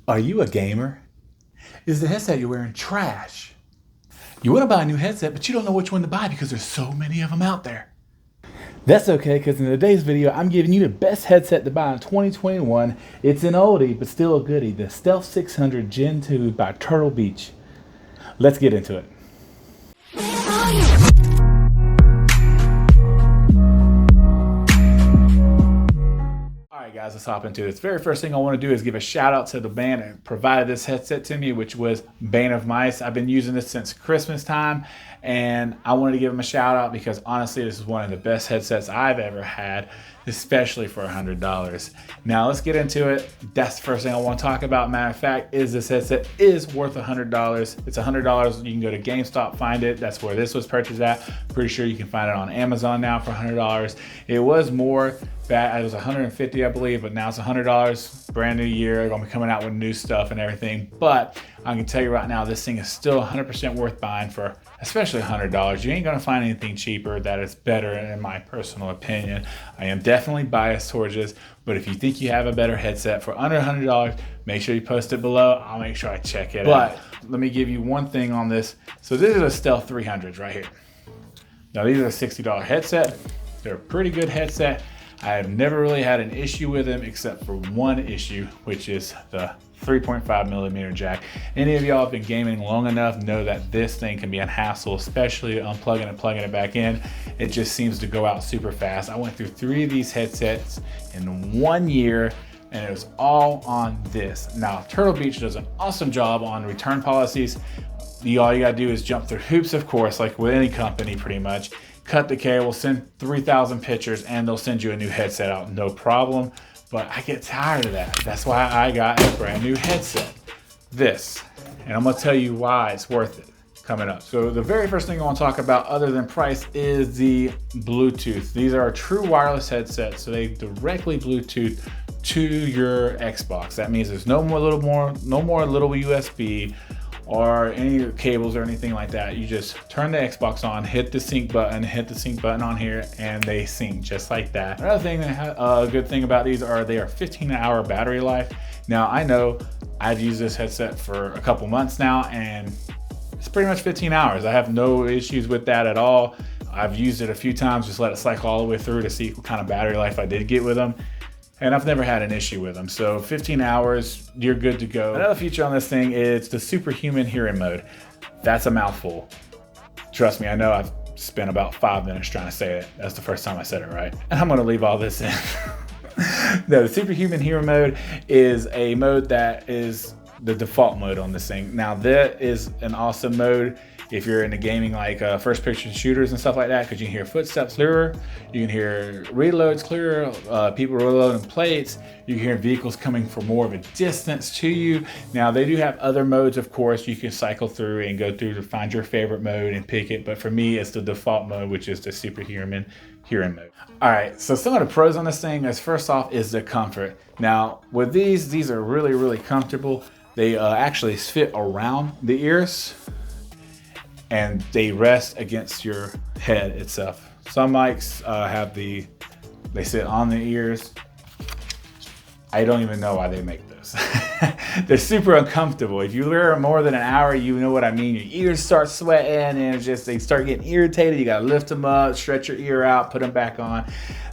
Are you a gamer? Is the headset you're wearing trash? You want to buy a new headset, but you don't know which one to buy because there's so many of them out there. That's okay, because in today's video, I'm giving you the best headset to buy in 2021. It's an oldie, but still a goodie. The Stealth 600 Gen 2 by Turtle Beach. Let's get into it. Guys, let's hop into this. Very first thing I want to do is give a shout out to the band that provided this headset to me, which was Baneofmice. I've been using this since Christmas time, and I wanted to give them a shout out because honestly, this is one of the best headsets I've ever had, especially for $100. Now let's get into it. That's the first thing I want to talk about. Matter of fact, is this headset is worth $100. It's $100. You can go to GameStop, find it. That's where this was purchased at. Pretty sure you can find it on Amazon now for $100. It was more. It was $150, I believe, but now it's $100. Brand new year, gonna be coming out with new stuff and everything. But I can tell you right now, this thing is still 100% worth buying for, especially $100. You ain't gonna find anything cheaper that is better, in my personal opinion. I am definitely biased towards this, but if you think you have a better headset for under $100, make sure you post it below. I'll make sure I check it out. But let me give you one thing on this. So this is a Stealth 300s right here. Now these are a $60 headset. They're a pretty good headset. I have never really had an issue with them except for one issue, which is the 3.5mm jack. Any of y'all have been gaming long enough know that this thing can be a hassle, especially unplugging and plugging it back in. It just seems to go out super fast. I went through 3 of these headsets in 1 year, and it was all on this. Now, Turtle Beach does an awesome job on return policies. All you gotta do is jump through hoops, of course, like with any company pretty much. Cut the cable, send 3,000 pictures, and they'll send you a new headset out, no problem. But I get tired of that. That's why I got a brand new headset, this. And I'm gonna tell you why it's worth it coming up. So the very first thing I wanna talk about other than price is the Bluetooth. These are true wireless headsets, so they directly Bluetooth to your Xbox. That means there's no more little USB or any cables or anything like that. You just turn the Xbox on, hit the sync button on here, and they sync just like that. Another thing, good thing about these are they are 15-hour battery life. Now I know I've used this headset for a couple months now, and it's pretty much 15 hours. I have no issues with that at all. I've used it a few times, just let it cycle all the way through to see what kind of battery life I did get with them. And I've never had an issue with them. So 15 hours, you're good to go. Another feature on this thing is the superhuman hearing mode. That's a mouthful. Trust me, I know I've spent about 5 minutes trying to say it. That's the first time I said it right. And I'm gonna leave all this in. No, the superhuman hearing mode is a mode that is the default mode on this thing. Now that is an awesome mode if you're into gaming like first person shooters and stuff like that, because you can hear footsteps clearer, you can hear reloads clearer, people reloading plates, you can hear vehicles coming from more of a distance to you. Now they do have other modes, of course, you can cycle through and go through to find your favorite mode and pick it, but for me it's the default mode, which is the superhuman hearing mode. All right, so some of the pros on this thing is, first off, is the comfort. Now with these are really, really comfortable. They actually fit around the ears, and they rest against your head itself. Some mics they sit on the ears. I don't even know why they make this. They're super uncomfortable. If you wear it more than an hour, you know what I mean. Your ears start sweating and they start getting irritated. You gotta lift them up, stretch your ear out, put them back on.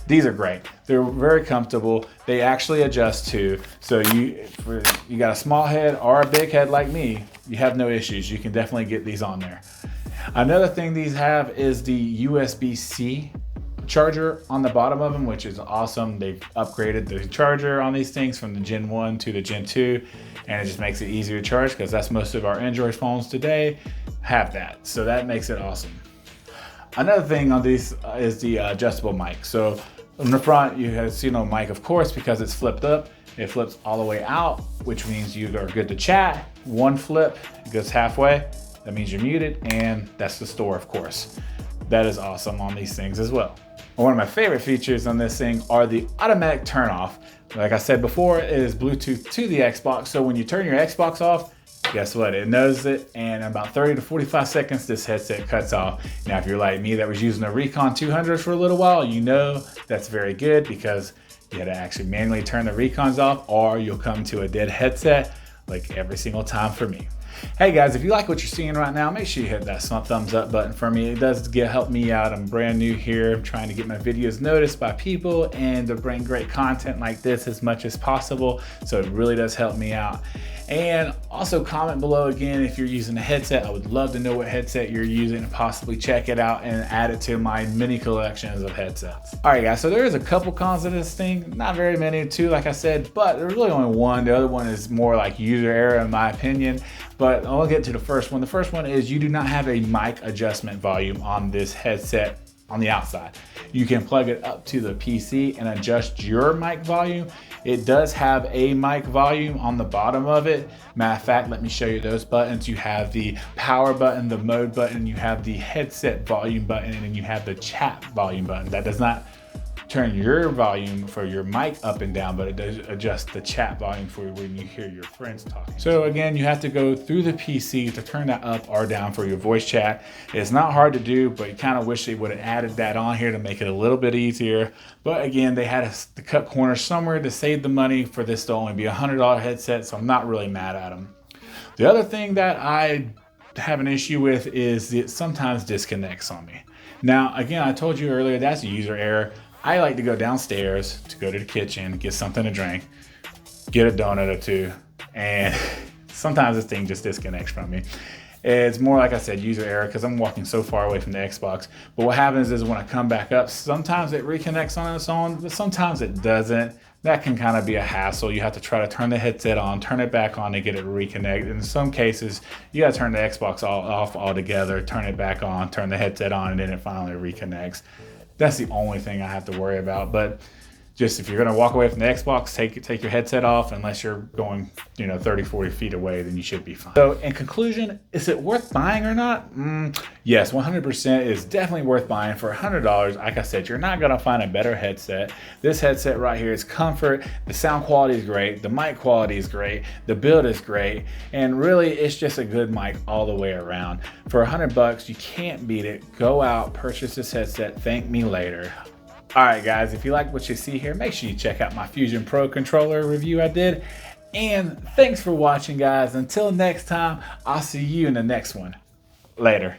These are great. They're very comfortable. They actually adjust too. So you got a small head or a big head like me, you have no issues. You can definitely get these on there. Another thing these have is the USB-C charger on the bottom of them, which is awesome. They've upgraded the charger on these things from the Gen 1 to the Gen 2, and it just makes it easier to charge because that's most of our Android phones today have that. So that makes it awesome. Another thing on these is the adjustable mic. So in the front, you have mic, of course, because it's flipped up. It flips all the way out, which means you are good to chat. One flip, it goes halfway. That means you're muted, and that's the store, of course. That is awesome on these things as well. One of my favorite features on this thing are the automatic turn off. Like I said before, it is Bluetooth to the Xbox, so when you turn your Xbox off, guess what? It knows it, and in about 30 to 45 seconds, this headset cuts off. Now, if you're like me that was using a Recon 200 for a little while, you know that's very good because you had to actually manually turn the Recons off, or you'll come to a dead headset. like every single time for me. Hey guys, if you like what you're seeing right now, make sure you hit that thumbs up button for me. It does help me out. I'm brand new here. I'm trying to get my videos noticed by people and to bring great content like this as much as possible. So it really does help me out. And also comment below again if you're using a headset. I would love to know what headset you're using and possibly check it out and add it to my mini collections of headsets. All right guys, so there is a couple cons to this thing. Not very many, two like I said, but there's really only one. The other one is more like user error in my opinion. But I'll get to the first one. The first one is you do not have a mic adjustment volume on this headset on the outside. You can plug it up to the PC and adjust your mic volume. It does have a mic volume on the bottom of it. Matter of fact, let me show you those buttons. You have the power button, the mode button, you have the headset volume button, and then you have the chat volume button. That does not turn your volume for your mic up and down, but it does adjust the chat volume for when you hear your friends talking. So again, you have to go through the PC to turn that up or down for your voice chat. It's not hard to do, but you kind of wish they would have added that on here to make it a little bit easier. But again, they had to cut corners somewhere to save the money for this to only be a $100 headset, so I'm not really mad at them. The other thing that I have an issue with is it sometimes disconnects on me. Now, again, I told you earlier, that's a user error. I like to go downstairs to go to the kitchen, get something to drink, get a donut or two, and sometimes this thing just disconnects from me. It's more, like I said, user error because I'm walking so far away from the Xbox. But what happens is when I come back up, sometimes it reconnects on its own, but sometimes it doesn't. That can kind of be a hassle. You have to try to turn the headset on, turn it back on to get it to reconnect. In some cases, you got to turn the Xbox off altogether, turn it back on, turn the headset on, and then it finally reconnects. That's the only thing I have to worry about. But just if you're going to walk away from the Xbox, take your headset off. Unless you're going 30, 40 feet away, then you should be fine. So in conclusion, is it worth buying or not? Yes, 100% is definitely worth buying for $100. Like I said, you're not going to find a better headset. This headset right here is comfort. The sound quality is great. The mic quality is great. The build is great. And really, it's just a good mic all the way around. For $100, you can't beat it. Go out, purchase this headset. Thank me later. All right, guys, if you like what you see here, make sure you check out my Fusion Pro controller review I did. And thanks for watching, guys. Until next time, I'll see you in the next one. Later.